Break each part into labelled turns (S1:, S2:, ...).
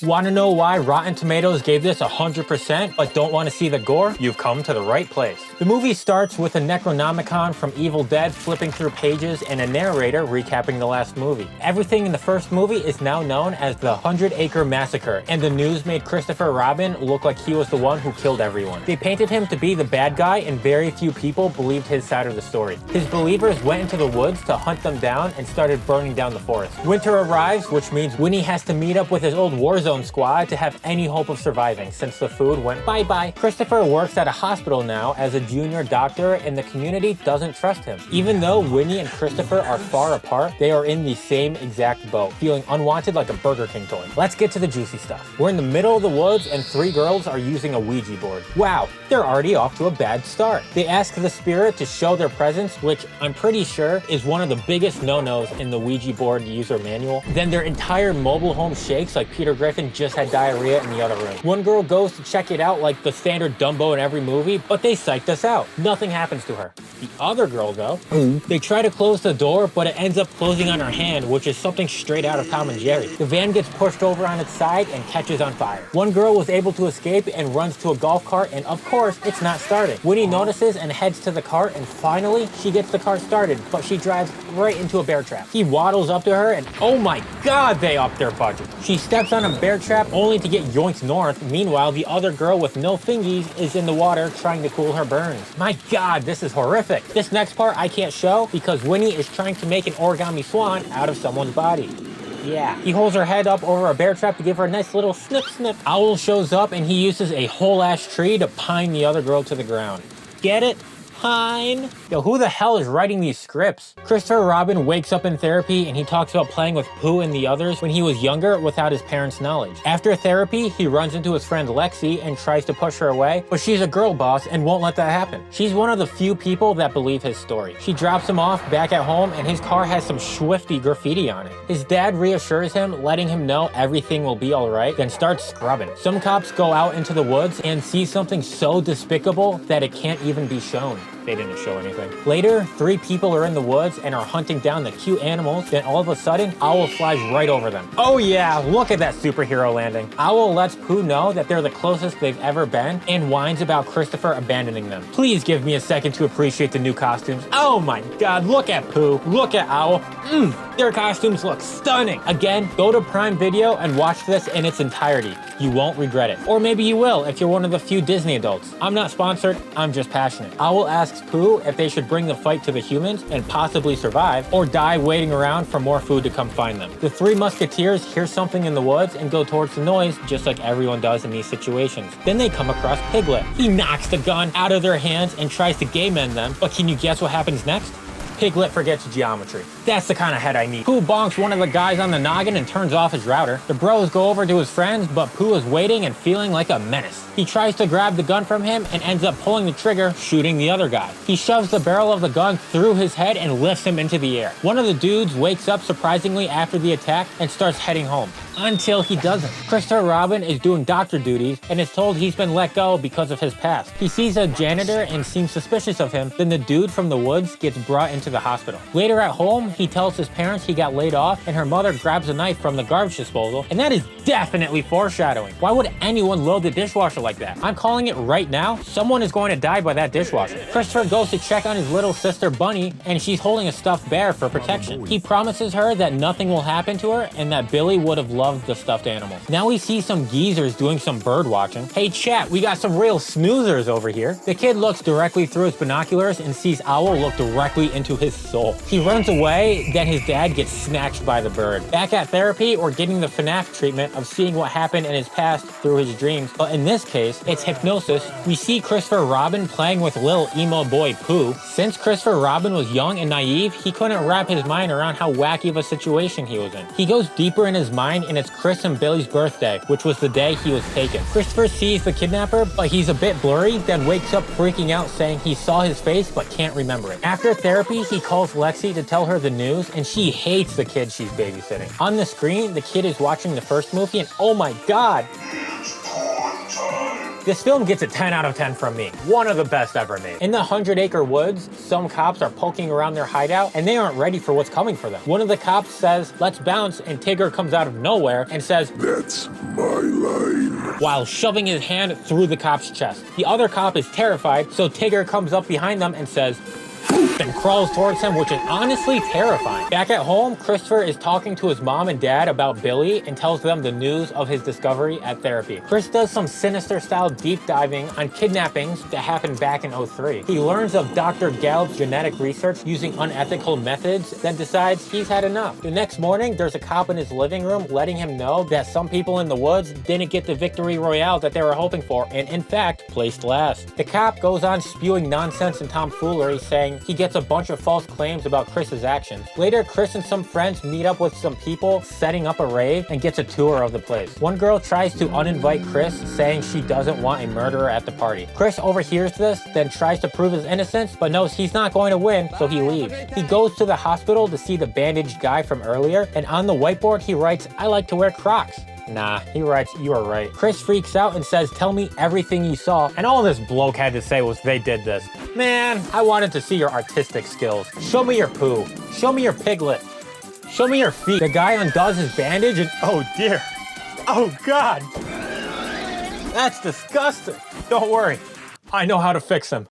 S1: Want to know why Rotten Tomatoes gave this 100% but don't want to see the gore? You've come to the right place. The movie starts with a Necronomicon from Evil Dead flipping through pages and a narrator recapping the last movie. Everything in the first movie is now known as the 100 Acre Massacre, and the news made Christopher Robin look like he was the one who killed everyone. They painted him to be the bad guy, and very few people believed his side of the story. His believers went into the woods to hunt them down and started burning down the forest. Winter arrives, which means Winnie has to meet up with his old Warzone squad to have any hope of surviving since the food went bye-bye. Christopher works at a hospital now as a junior doctor, and the community doesn't trust him. Even though Winnie and Christopher are far apart, they are in the same exact boat, feeling unwanted like a Burger King toy. Let's get to the juicy stuff. We're in the middle of the woods and 3 girls are using a Ouija board. Wow, they're already off to a bad start. They ask the spirit to show their presence, which I'm pretty sure is one of the biggest no-nos in the Ouija board user manual. Then their entire mobile home shakes like Peter Griffin just had diarrhea in the other room. One girl goes to check it out like the standard Dumbo in every movie, but they psyched us out. Nothing happens to her. The other girl though, they try to close the door, but it ends up closing on her hand, which is something straight out of Tom and Jerry. The van gets pushed over on its side and catches on fire. One girl was able to escape and runs to a golf cart, and of course, it's not starting. Winnie notices and heads to the cart, and finally, she gets the car started, but she drives right into a bear trap. He waddles up to her, and oh my god, they upped their budget. She steps on a bear trap only to get yoinked north. Meanwhile, the other girl with no fingies is in the water trying to cool her burns. My god, this is horrific. This next part I can't show because Winnie is trying to make an origami swan out of someone's body. Yeah, he holds her head up over a bear trap to give her a nice little snip snip. Owl shows up and he uses a whole ash tree to pine the other girl to the ground. Get it? Pine. Yo, who the hell is writing these scripts? Christopher Robin wakes up in therapy and he talks about playing with Pooh and the others when he was younger without his parents' knowledge. After therapy, he runs into his friend Lexi and tries to push her away, but she's a girl boss and won't let that happen. She's one of the few people that believe his story. She drops him off back at home and his car has some swifty graffiti on it. His dad reassures him, letting him know everything will be alright, then starts scrubbing. Some cops go out into the woods and see something so despicable that it can't even be shown. They didn't show anything. Later, 3 people are in the woods and are hunting down the cute animals. Then all of a sudden, Owl flies right over them. Oh yeah, look at that superhero landing. Owl lets Pooh know that they're the closest they've ever been and whines about Christopher abandoning them. Please give me a second to appreciate the new costumes. Oh my god, look at Pooh, look at Owl. Their costumes look stunning. Again, go to Prime Video and watch this in its entirety. You won't regret it. Or maybe you will if you're one of the few Disney adults. I'm not sponsored, I'm just passionate. Owl asks Pooh if they should bring the fight to the humans and possibly survive, or die waiting around for more food to come find them. The 3 musketeers hear something in the woods and go towards the noise, just like everyone does in these situations. Then they come across Piglet. He knocks the gun out of their hands and tries to game end them, but can you guess what happens next? Piglet forgets geometry. That's the kind of head I need. Pooh bonks one of the guys on the noggin and turns off his router. The bros go over to his friends, but Pooh is waiting and feeling like a menace. He tries to grab the gun from him and ends up pulling the trigger, shooting the other guy. He shoves the barrel of the gun through his head and lifts him into the air. One of the dudes wakes up surprisingly after the attack and starts heading home. Until he doesn't. Christopher Robin is doing doctor duties and is told he's been let go because of his past. He sees a janitor and seems suspicious of him. Then the dude from the woods gets brought into the hospital. Later at home, he tells his parents he got laid off and her mother grabs a knife from the garbage disposal, and that is definitely foreshadowing. Why would anyone load the dishwasher like that? I'm calling it right now. Someone is going to die by that dishwasher. Christopher goes to check on his little sister Bunny and she's holding a stuffed bear for protection. He promises her that nothing will happen to her and that Billy would have loved the stuffed animal. Now we see some geezers doing some bird watching. Hey chat, we got some real snoozers over here. The kid looks directly through his binoculars and sees Owl look directly into his soul. He runs away, then his dad gets snatched by the bird. Back at therapy or getting the FNAF treatment of seeing what happened in his past through his dreams, but in this case, it's hypnosis. We see Christopher Robin playing with little emo boy Pooh. Since Christopher Robin was young and naive, he couldn't wrap his mind around how wacky of a situation he was in. He goes deeper in his mind and it's Chris and Billy's birthday, which was the day he was taken. Christopher sees the kidnapper, but he's a bit blurry, then wakes up freaking out saying he saw his face but can't remember it. After therapy, he calls Lexi to tell her the news and she hates the kid she's babysitting. On the screen, the kid is watching the first movie and oh my god! This film gets a 10 out of 10 from me. One of the best ever made. In the 100-acre woods, some cops are poking around their hideout and they aren't ready for what's coming for them. One of the cops says, "Let's bounce," and Tigger comes out of nowhere and says,
S2: "That's my line,"
S1: while shoving his hand through the cop's chest. The other cop is terrified, so Tigger comes up behind them and says, and crawls towards him, which is honestly terrifying. Back at home, Christopher is talking to his mom and dad about Billy and tells them the news of his discovery at therapy. Chris does some Sinister-style deep diving on kidnappings that happened back in '03. He learns of Dr. Gallup's genetic research using unethical methods, then decides he's had enough. The next morning, there's a cop in his living room letting him know that some people in the woods didn't get the victory royale that they were hoping for, and in fact, placed last. The cop goes on spewing nonsense and tomfoolery, saying he gets a bunch of false claims about Chris's actions. Later, Chris and some friends meet up with some people setting up a rave and gets a tour of the place. One girl tries to uninvite Chris, saying she doesn't want a murderer at the party. Chris overhears this, then tries to prove his innocence, but knows he's not going to win, so he leaves. He goes to the hospital to see the bandaged guy from earlier, and on the whiteboard he writes, "I like to wear Crocs." Nah, he writes, "You are right." Chris freaks out and says, "Tell me everything you saw," and all this bloke had to say was, "They did this." Man, I wanted to see your artistic skills. Show me your Pooh. Show me your Piglet. Show me your feet. The guy undoes his bandage and, oh dear. Oh God. That's disgusting. Don't worry, I know how to fix him.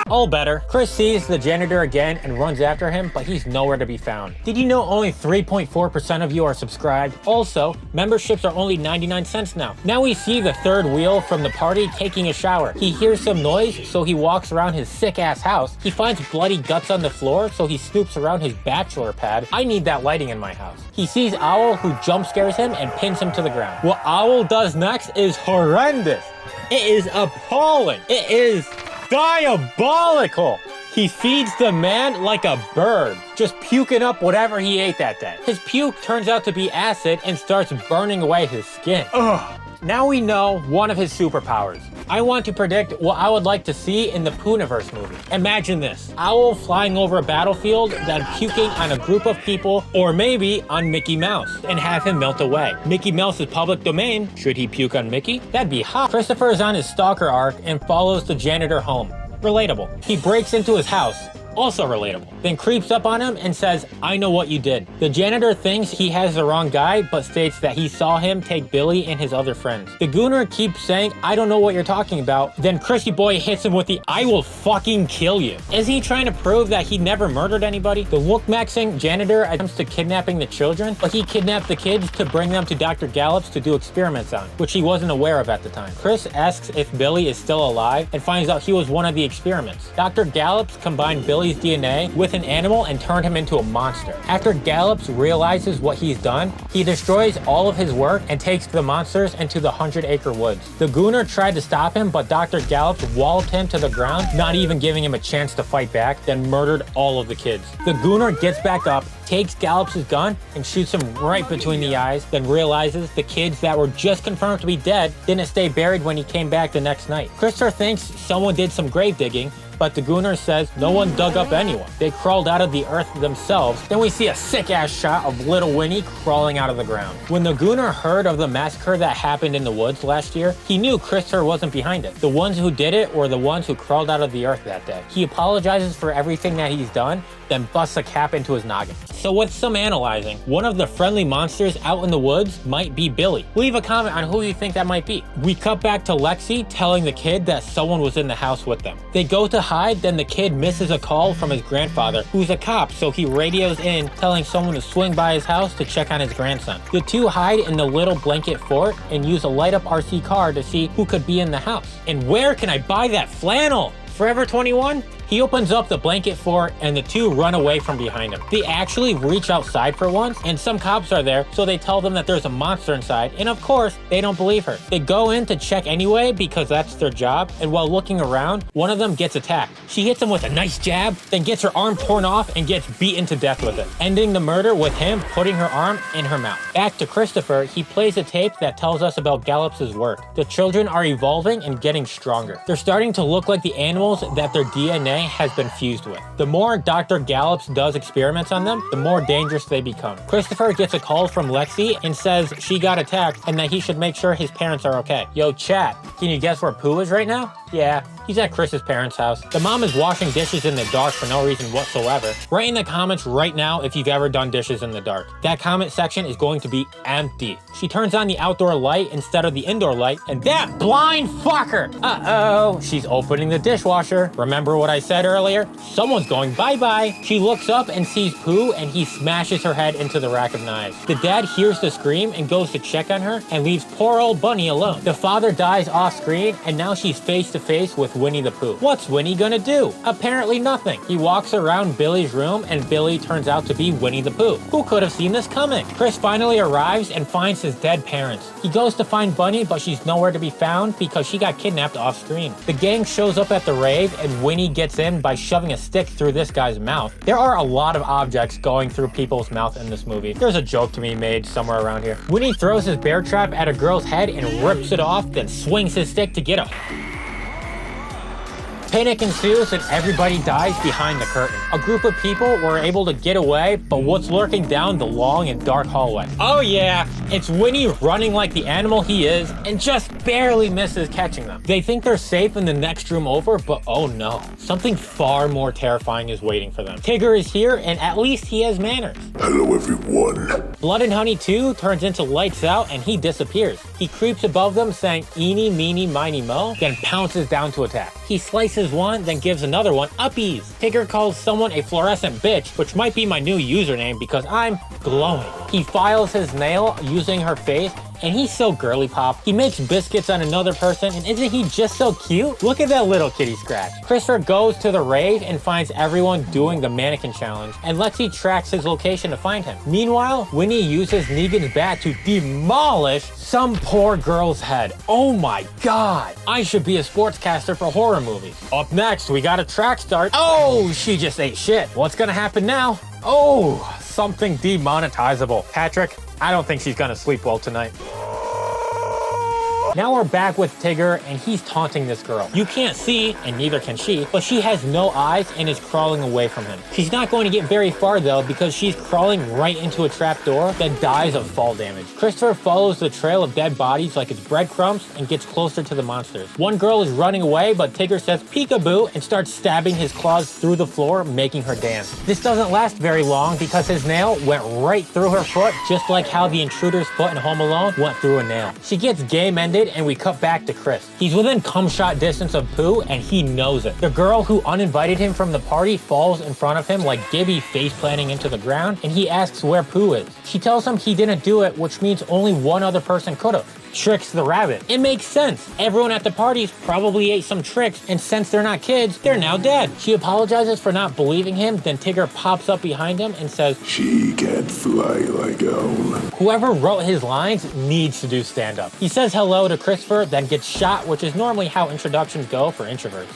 S1: All better. Chris sees the janitor again and runs after him, but he's nowhere to be found. Did you know only 3.4% of you are subscribed? Also, memberships are only 99 cents now. Now we see the third wheel from the party taking a shower. He hears some noise, so he walks around his sick-ass house. He finds bloody guts on the floor, so he snoops around his bachelor pad. I need that lighting in my house. He sees Owl, who jump scares him and pins him to the ground. What Owl does next is horrendous. It is appalling. It is diabolical. He feeds the man like a bird, just puking up whatever he ate that day. His puke turns out to be acid and starts burning away his skin. Ugh. Now we know one of his superpowers. I want to predict what I would like to see in the Poohniverse movie. Imagine this: Owl flying over a battlefield, then puking on a group of people, or maybe on Mickey Mouse, and have him melt away. Mickey Mouse is public domain. Should he puke on Mickey? That'd be hot. Christopher is on his stalker arc and follows the janitor home. Relatable. He breaks into his house. Also relatable. Then creeps up on him and says, "I know what you did." The janitor thinks he has the wrong guy, but states that he saw him take Billy and his other friends. The gooner keeps saying, "I don't know what you're talking about." Then Chrissy Boy hits him with the "I will fucking kill you." Is he trying to prove that he never murdered anybody? The look-maxing janitor attempts to kidnapping the children, but he kidnapped the kids to bring them to Dr. Gallup's to do experiments on, which he wasn't aware of at the time. Chris asks if Billy is still alive and finds out he was one of the experiments. Dr. Gallup's combined Billy's DNA with an animal and turned him into a monster. After Gallups realizes what he's done, he destroys all of his work and takes the monsters into the 100-acre woods. The gooner tried to stop him, but Dr. Gallups walloped him to the ground, not even giving him a chance to fight back, then murdered all of the kids. The gooner gets back up, takes Gallups' gun, and shoots him right between the eyes, then realizes the kids that were just confirmed to be dead didn't stay buried when he came back the next night. Christopher thinks someone did some grave digging, but the gooner says no one dug up anyone. They crawled out of the earth themselves. Then we see a sick-ass shot of little Winnie crawling out of the ground. When the gooner heard of the massacre that happened in the woods last year, he knew Christopher wasn't behind it. The ones who did it were the ones who crawled out of the earth that day. He apologizes for everything that he's done, then busts a cap into his noggin. So with some analyzing, one of the friendly monsters out in the woods might be Billy. Leave a comment on who you think that might be. We cut back to Lexi telling the kid that someone was in the house with them. They go to hide, then the kid misses a call from his grandfather, who's a cop, so he radios in telling someone to swing by his house to check on his grandson. The two hide in the little blanket fort and use a light-up RC car to see who could be in the house. And where can I buy that flannel? Forever 21? He opens up the blanket fort and the two run away from behind him. They actually reach outside for once, and some cops are there, so they tell them that there's a monster inside, and of course, they don't believe her. They go in to check anyway because that's their job, and while looking around, one of them gets attacked. She hits him with a nice jab, then gets her arm torn off and gets beaten to death with it, ending the murder with him putting her arm in her mouth. Back to Christopher, he plays a tape that tells us about Gallups' work. The children are evolving and getting stronger. They're starting to look like the animals that their DNA DNA has been fused with. The more Dr. Gallops does experiments on them, the more dangerous they become. Christopher gets a call from Lexi and says she got attacked and that he should make sure his parents are okay. Yo, chat, can you guess where Pooh is right now? Yeah, he's at Chris's parents' house. The mom is washing dishes in the dark for no reason whatsoever. Write in the comments right now if you've ever done dishes in the dark. That comment section is going to be empty. She turns on the outdoor light instead of the indoor light, and that blind fucker! Uh-oh, she's opening the dishwasher. Remember what I said earlier? Someone's going bye-bye. She looks up and sees Pooh, and he smashes her head into the rack of knives. The dad hears the scream and goes to check on her and leaves poor old Bunny alone. The father dies off screen, and now she's face to face with Winnie the Pooh. What's Winnie gonna do? Apparently nothing. He walks around Billy's room, and Billy turns out to be Winnie the Pooh. Who could have seen this coming? Chris finally arrives and finds his dead parents. He goes to find Bunny, but she's nowhere to be found because she got kidnapped off screen. The gang shows up at the rave, and Winnie gets in by shoving a stick through this guy's mouth. There are a lot of objects going through people's mouth in this movie. There's a joke to be made somewhere around here. Winnie throws his bear trap at a girl's head and rips it off, then swings his stick to get her. Panic ensues and everybody dies behind the curtain. A group of people were able to get away, but what's lurking down the long and dark hallway? Oh yeah, it's Winnie running like the animal he is and just barely misses catching them. They think they're safe in the next room over, but oh no, something far more terrifying is waiting for them. Tigger is here, and at least he has manners.
S2: Hello, everyone.
S1: Blood and Honey 2 turns into Lights Out and he disappears. He creeps above them saying eeny, meeny, miny, mo, then pounces down to attack. He slices one, then gives another one uppies. Tigger calls someone a fluorescent bitch, which might be my new username because I'm glowing. He files his nail using her face, and he's so girly pop. He makes biscuits on another person, and isn't he just so cute? Look at that little kitty scratch. Christopher goes to the rave and finds everyone doing the mannequin challenge, and Lexi tracks his location to find him. Meanwhile, Winnie uses Negan's bat to demolish some poor girl's head. Oh my god. I should be a sportscaster for horror movies. Up next, we got a track start. Oh, she just ate shit. What's gonna happen now? Oh, something demonetizable. Patrick, I don't think she's gonna sleep well tonight. Now we're back with Tigger, and he's taunting this girl. You can't see, and neither can she, but she has no eyes and is crawling away from him. She's not going to get very far though, because she's crawling right into a trap door that dies of fall damage. Christopher follows the trail of dead bodies like it's breadcrumbs and gets closer to the monsters. One girl is running away, but Tigger says peekaboo and starts stabbing his claws through the floor, making her dance. This doesn't last very long because his nail went right through her foot, just like how the intruder's foot in Home Alone went through a nail. She gets game-ended, and we cut back to Chris. He's within cum shot distance of Pooh, and he knows it. The girl who uninvited him from the party falls in front of him like Gibby face planting into the ground, and he asks where Pooh is. She tells him he didn't do it, which means only one other person could have. Tricks the rabbit. It makes sense. Everyone at the parties probably ate some tricks, and since they're not kids, they're now dead. She apologizes for not believing him, then Tigger pops up behind him and says,
S2: She can't fly like owl.
S1: whoever wrote his lines needs to do stand-up. He says hello to Christopher, then gets shot, which is normally how introductions go for introverts.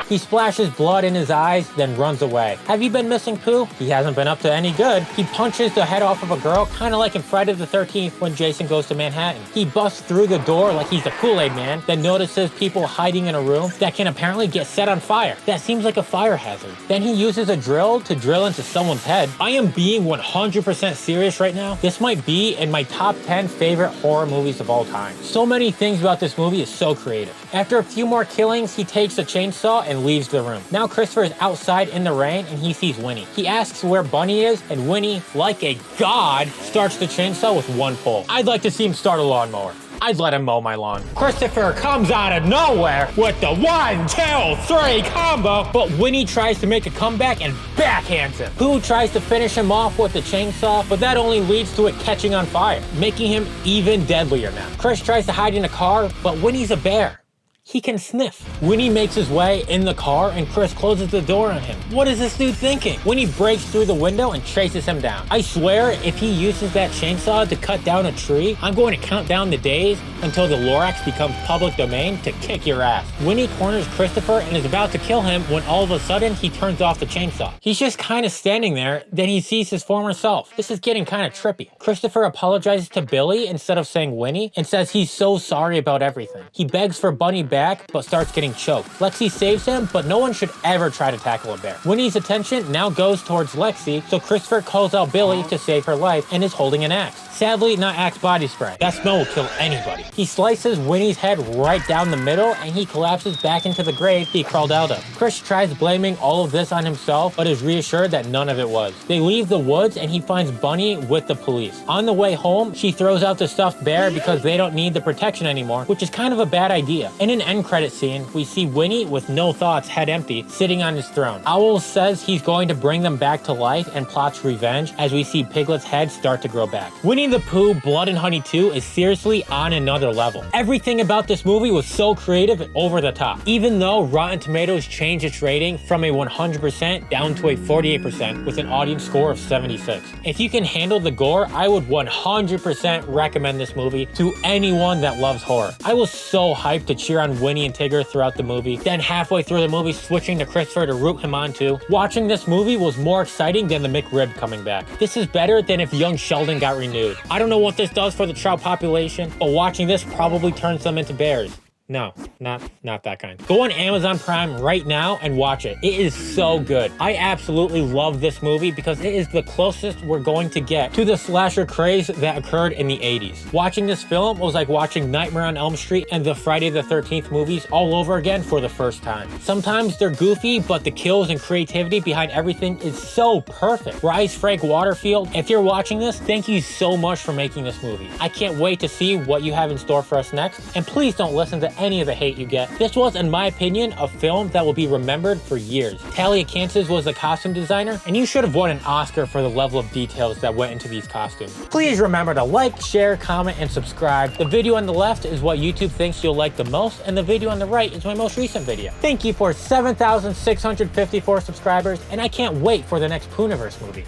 S1: He splashes blood in his eyes, then runs away. Have you been missing Pooh? He hasn't been up to any good. He punches the head off of a girl, kind of like in Friday the 13th when Jason goes to Manhattan. He busts through the door like he's the Kool-Aid Man, then notices people hiding in a room that can apparently get set on fire. That seems like a fire hazard. Then he uses a drill to drill into someone's head. I am being 100% serious right now. This might be in my top 10 favorite horror movies of all time. So many things about this movie is so creative. After a few more killings, he takes a chainsaw and leaves the room. Now Christopher is outside in the rain and he sees Winnie. He asks where Bunny is, and Winnie, like a god, starts the chainsaw with one pull. I'd like to see him start a lawnmower. I'd let him mow my lawn. Christopher comes out of nowhere with the 1, 2, 3 combo, but Winnie tries to make a comeback and backhands him. Pooh tries to finish him off with the chainsaw, but that only leads to it catching on fire, making him even deadlier now. Chris tries to hide in a car, but Winnie's a bear. He can sniff. Winnie makes his way in the car and Chris closes the door on him. What is this dude thinking? Winnie breaks through the window and chases him down. I swear, if he uses that chainsaw to cut down a tree, I'm going to count down the days until the Lorax becomes public domain to kick your ass. Winnie corners Christopher and is about to kill him when all of a sudden he turns off the chainsaw. He's just kind of standing there, then he sees his former self. This is getting kind of trippy. Christopher apologizes to Billy instead of saying Winnie and says he's so sorry about everything. He begs for Bunny back, but starts getting choked. Lexi saves him, but no one should ever try to tackle a bear. Winnie's attention now goes towards Lexi, so Christopher calls out Billy to save her life and is holding an axe. Sadly, not Axe body spray. That smell will kill anybody. He slices Winnie's head right down the middle and he collapses back into the grave he crawled out of. Chris tries blaming all of this on himself, but is reassured that none of it was. They leave the woods and he finds Bunny with the police. On the way home, she throws out the stuffed bear because they don't need the protection anymore, which is kind of a bad idea. In an end credit scene, we see Winnie with no thoughts, head empty, sitting on his throne. Owl says he's going to bring them back to life and plots revenge as we see Piglet's head start to grow back. Winnie the Pooh Blood and Honey 2 is seriously on another level. Everything about this movie was so creative and over the top. Even though Rotten Tomatoes changed its rating from a 100% down to a 48% with an audience score of 76. If you can handle the gore, I would 100% recommend this movie to anyone that loves horror. I was so hyped to cheer on Winnie and Tigger throughout the movie, then halfway through the movie switching to Christopher to root him on too. Watching this movie was more exciting than the McRib coming back. This is better than if young Sheldon got renewed. I don't know what this does for the trout population, but watching this probably turns them into bears. No, not that kind. Go on Amazon Prime right now and watch it. It is so good. I absolutely love this movie because it is the closest we're going to get to the slasher craze that occurred in the 80s. Watching this film was like watching Nightmare on Elm Street and the Friday the 13th movies all over again for the first time. Sometimes they're goofy, but the kills and creativity behind everything is so perfect. Rise Frank Waterfield, if you're watching this, thank you so much for making this movie. I can't wait to see what you have in store for us next, and please don't listen to any of the hate you get. This was, in my opinion, a film that will be remembered for years. Talia Kansas was the costume designer, and you should have won an Oscar for the level of details that went into these costumes. Please remember to like, share, comment, and subscribe. The video on the left is what YouTube thinks you'll like the most, and the video on the right is my most recent video. Thank you for 7,654 subscribers, and I can't wait for the next Poohniverse movie.